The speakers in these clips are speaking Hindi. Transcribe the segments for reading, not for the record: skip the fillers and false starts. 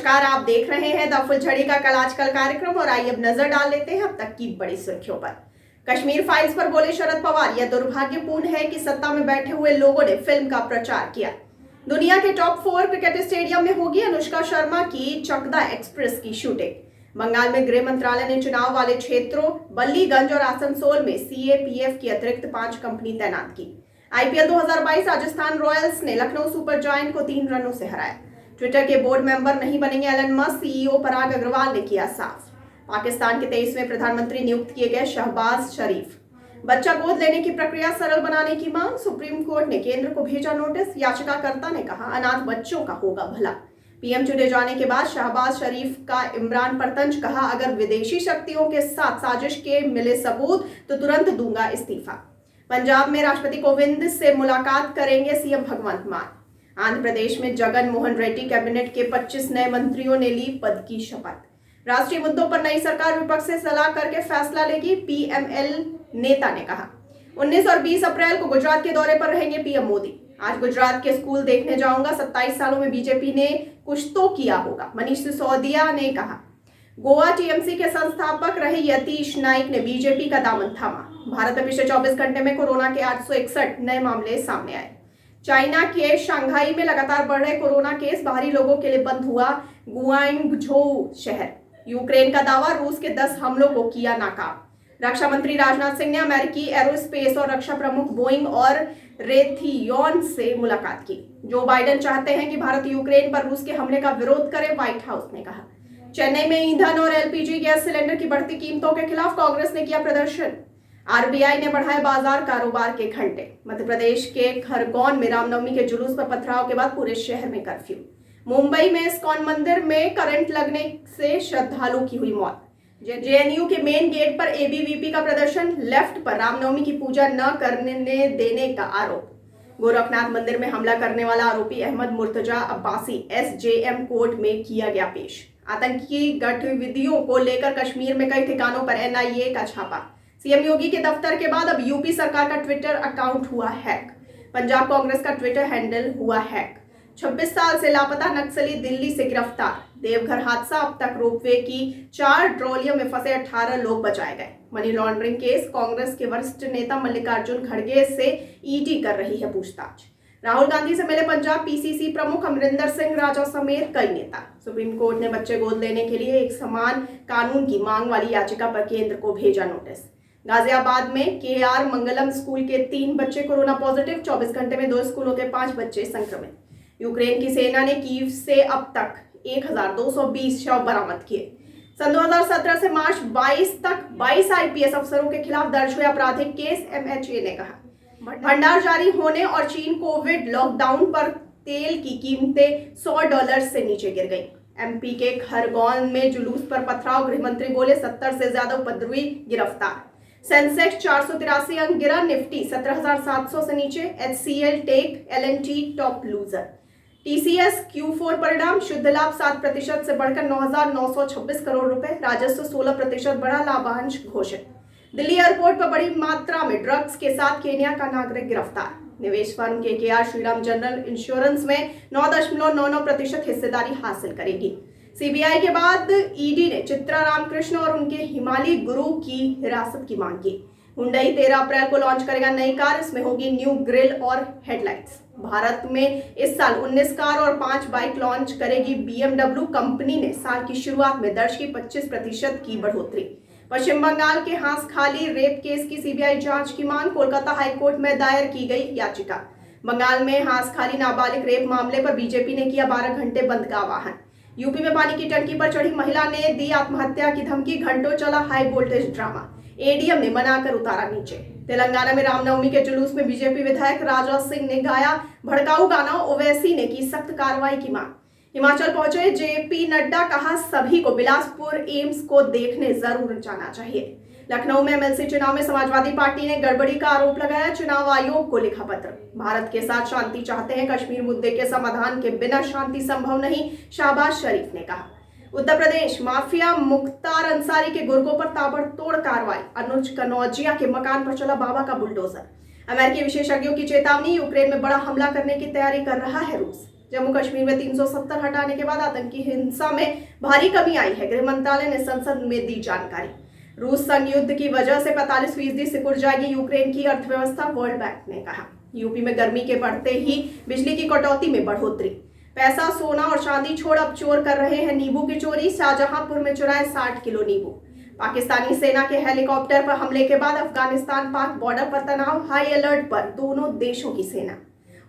नमस्कार, आप देख रहे हैं द फुलझड़ी का कल आजकल कार्यक्रम और आइए अब नजर डाल लेते हैं अब तक की बड़ी सुर्खियों पर। कश्मीर फाइल्स पर बोले शरद पवार, यह दुर्भाग्यपूर्ण है कि सत्ता में बैठे हुए लोगों ने फिल्म का प्रचार किया। दुनिया के टॉप 4 क्रिकेट स्टेडियम में होगी अनुष्का शर्मा की चकदा एक्सप्रेस की शूटिंग। बंगाल में गृह मंत्रालय ने चुनाव वाले क्षेत्रों बल्लीगंज और आसनसोल में सीएपीएफ की अतिरिक्त 5 कंपनी तैनात की। आईपीएल 2022 राजस्थान रॉयल्स ने लखनऊ सुपर जायंट को 3 रनों से हराया। ट्विटर के बोर्ड मेंबर नहीं बनेंगे एलन मस्क, सीईओ पराग अग्रवाल ने किया साफ। पाकिस्तान के 23वें प्रधानमंत्री नियुक्त किए गए शहबाज शरीफ। बच्चा गोद लेने की प्रक्रिया सरल बनाने की मांग, सुप्रीम कोर्ट ने केंद्र को भेजा नोटिस। याचिकाकर्ता ने कहा अनाथ बच्चों का होगा भला। पीएम चुने जाने के बाद शहबाज शरीफ का इमरान पर तंज, कहा अगर विदेशी शक्तियों के साथ साजिश के मिले सबूत तो तुरंत दूंगा इस्तीफा। पंजाब में राष्ट्रपति कोविंद से मुलाकात करेंगे सीएम भगवंत मान। आंध्र प्रदेश में जगन मोहन रेड्डी कैबिनेट के 25 नए मंत्रियों ने ली पद की शपथ। राष्ट्रीय मुद्दों पर नई सरकार विपक्ष से सलाह करके फैसला लेगी, पीएमएल नेता ने कहा। 19 और 20 अप्रैल को गुजरात के दौरे पर रहेंगे पीएम मोदी। आज गुजरात के स्कूल देखने जाऊंगा, 27 सालों में बीजेपी ने कुछ तो किया होगा, मनीष सिसोदिया ने कहा। गोवा टीएमसी के संस्थापक रहे यतीश नाइक ने बीजेपी का दामन थामा। भारत में पिछले 24 घंटे में कोरोना के 861 नए मामले सामने आए। चाइना के शंघाई में लगातार बढ़ रहे कोरोना केस, बाहरी लोगों के लिए बंद हुआ गुआंगझोउ शहर। यूक्रेन का दावा, रूस के 10 हमलों को किया नाकाम। रक्षा मंत्री राजनाथ सिंह ने अमेरिकी एरोस्पेस और रक्षा प्रमुख बोइंग और रेथियोन से मुलाकात की। जो बाइडेन चाहते हैं कि भारत यूक्रेन पर रूस के हमले का विरोध करे, व्हाइट हाउस ने कहा। चेन्नई में ईंधन और एलपीजी गैस सिलेंडर की बढ़ती कीमतों के खिलाफ कांग्रेस ने किया प्रदर्शन। आरबीआई ने बढ़ाए बाजार कारोबार के घंटे। मध्य प्रदेश के खरगोन में रामनवमी के जुलूस पर पथराव के बाद पूरे शहर में कर्फ्यू। मुंबई में इस्कॉन मंदिर में करंट लगने से श्रद्धालु की हुई मौत। जेएनयू के मेन गेट पर एबीवीपी का प्रदर्शन, लेफ्ट पर रामनवमी की पूजा न करने देने का आरोप। गोरखनाथ मंदिर में हमला करने वाला आरोपी अहमद मुर्तजा अब्बासी एसजेएम कोर्ट में किया गया पेश। आतंकी गतिविधियों को लेकर कश्मीर में कई ठिकानों पर एनआईए का छापा। सीएम योगी के दफ्तर के बाद अब यूपी सरकार का ट्विटर अकाउंट हुआ हैक। पंजाब कांग्रेस का ट्विटर हैंडल हुआ हैक। 26 साल से लापता नक्सली दिल्ली से गिरफ्तार। देवघर हादसा, अब तक रोपवे की 4 ट्रॉलियों में फंसे 18 लोग बचाए गए। मनी लॉन्ड्रिंग केस, कांग्रेस के वरिष्ठ नेता मल्लिकार्जुन खड़गे से ईडी कर रही है पूछताछ। राहुल गांधी से मिले पंजाब पीसीसी प्रमुख अमरिंदर सिंह राजा समेत कई नेता। सुप्रीम कोर्ट ने बच्चे गोद लेने के लिए एक समान कानून की मांग वाली याचिका पर केंद्र को भेजा नोटिस। गाजियाबाद में केआर मंगलम स्कूल के 3 बच्चे कोरोना पॉजिटिव, 24 घंटे में 2 स्कूलों के 5 बच्चे संक्रमित। यूक्रेन की सेना ने कीव से अब तक 1220 शव बरामद किए। सन 2017 से मार्च 22 तक 22 आईपीएस अफसरों के खिलाफ दर्ज हुए आपराधिक केस, एमएचए ने कहा। भंडार जारी होने और चीन कोविड लॉकडाउन पर तेल की कीमतें $100 से नीचे गिर गई। एमपी के खरगोन में जुलूस पर पथराव, गृह मंत्री बोले 70 से ज्यादा उपद्रवी गिरफ्तार। सेंसेक्स 483 अंक गिरा, निफ्टी 17,700 से नीचे। HCL, Tech, LNT top loser. TCS Q4 परिणाम, शुद्ध लाभ 7% से बढ़कर 9,926 करोड़ रुपए, राजस्व 16% बढ़ा, लाभांश घोषित। दिल्ली एयरपोर्ट पर बड़ी मात्रा में ड्रग्स के साथ केन्या का नागरिक गिरफ्तार। निवेश firm KKR Shriram general insurance में 9.99% हिस्सेदारी हासिल करेगी। सीबीआई के बाद ईडी ने चित्रा रामकृष्ण और उनके हिमालय गुरु की हिरासत की मांग की। हुंडई 13 अप्रैल को लॉन्च करेगा नई कार, इसमें होगी न्यू ग्रिल और हेडलाइट्स। भारत में इस साल 19 कार और 5 बाइक लॉन्च करेगी बीएमडब्ल्यू। कंपनी ने साल की शुरुआत में दर्ज की 25% की बढ़ोतरी। पश्चिम बंगाल के हांसखाली रेप केस की सीबीआई जांच की मांग, कोलकाता हाईकोर्ट में दायर की गई याचिका। बंगाल में हांसखाली नाबालिग रेप मामले पर बीजेपी ने किया 12 घंटे बंद का आह्वान। यूपी में पानी की टंकी पर चढ़ी महिला ने दी आत्महत्या की धमकी, घंटों चला हाई वोल्टेज ड्रामा। एडीएम ने मनाकर उतारा नीचे। तेलंगाना में रामनवमी के जुलूस में बीजेपी विधायक राजा सिंह ने गाया भड़काऊ गाना, ओवैसी ने की सख्त कार्रवाई की मांग। हिमाचल पहुंचे जेपी नड्डा, कहा सभी को बिलासपुर एम्स को देखने जरूर जाना चाहिए। लखनऊ में एमएलसी चुनाव में समाजवादी पार्टी ने गड़बड़ी का आरोप लगाया, चुनाव आयोग को लिखा पत्र। भारत के साथ शांति चाहते हैं, कश्मीर मुद्दे के समाधान के बिना शांति संभव नहीं, शहबाज शरीफ ने कहा। उत्तर प्रदेश माफिया मुख्तार अंसारी के गुर्गों पर ताबड़तोड़ कार्रवाई, अनुज कनौजिया के मकान पर चला बाबा का बुलडोजर। अमेरिकी विशेषज्ञों की चेतावनी, यूक्रेन में बड़ा हमला करने की तैयारी कर रहा है रूस। जम्मू कश्मीर में 370 हटाने के बाद आतंकी हिंसा में भारी कमी आई है, गृह मंत्रालय ने संसद में दी जानकारी। रूस संग युद्ध की वजह से 45% सिकुड़ जाएगी यूक्रेन की अर्थव्यवस्था, वर्ल्ड बैंक ने कहा। यूपी में गर्मी के बढ़ते ही बिजली की कटौती में बढ़ोतरी। पैसा, सोना और चांदी छोड़ अब चोर कर रहे हैं नींबू की चोरी। शाहजहांपुर में चुराए 60 किलो नींबू। पाकिस्तानी सेना के हेलीकॉप्टर पर हमले के बाद अफगानिस्तान पाक बॉर्डर पर तनाव, हाई अलर्ट पर दोनों देशों की सेना।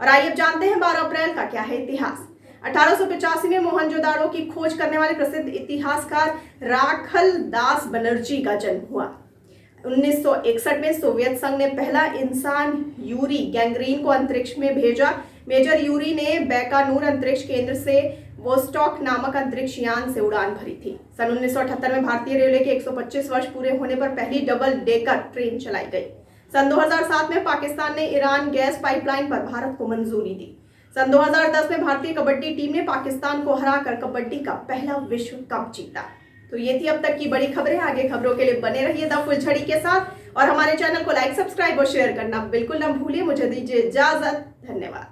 और आइए अब जानते हैं 12 अप्रैल का क्या है इतिहास। 1885 में मोहनजोदाड़ो की खोज करने वाले प्रसिद्ध इतिहासकार राखल दास बनर्जी का जन्म हुआ। 1961 में सोवियत संघ ने पहला इंसान यूरी गैंगरीन को अंतरिक्ष में भेजा। मेजर यूरी ने बैकानूर अंतरिक्ष केंद्र से वोस्टॉक नामक अंतरिक्ष यान से उड़ान भरी थी। सन 1978 में भारतीय रेलवे के 125 वर्ष पूरे होने पर पहली डबल डेकर ट्रेन चलाई गई। सन 2007 में पाकिस्तान ने ईरान गैस पाइपलाइन पर भारत को मंजूरी दी। सन 2010 में भारतीय कबड्डी टीम ने पाकिस्तान को हराकर कबड्डी का पहला विश्व कप जीता। तो ये थी अब तक की बड़ी खबरें। आगे खबरों के लिए बने रहिए द फुलझड़ी के साथ और हमारे चैनल को लाइक, सब्सक्राइब और शेयर करना बिल्कुल न भूलिए। मुझे दीजिए इजाजत। धन्यवाद।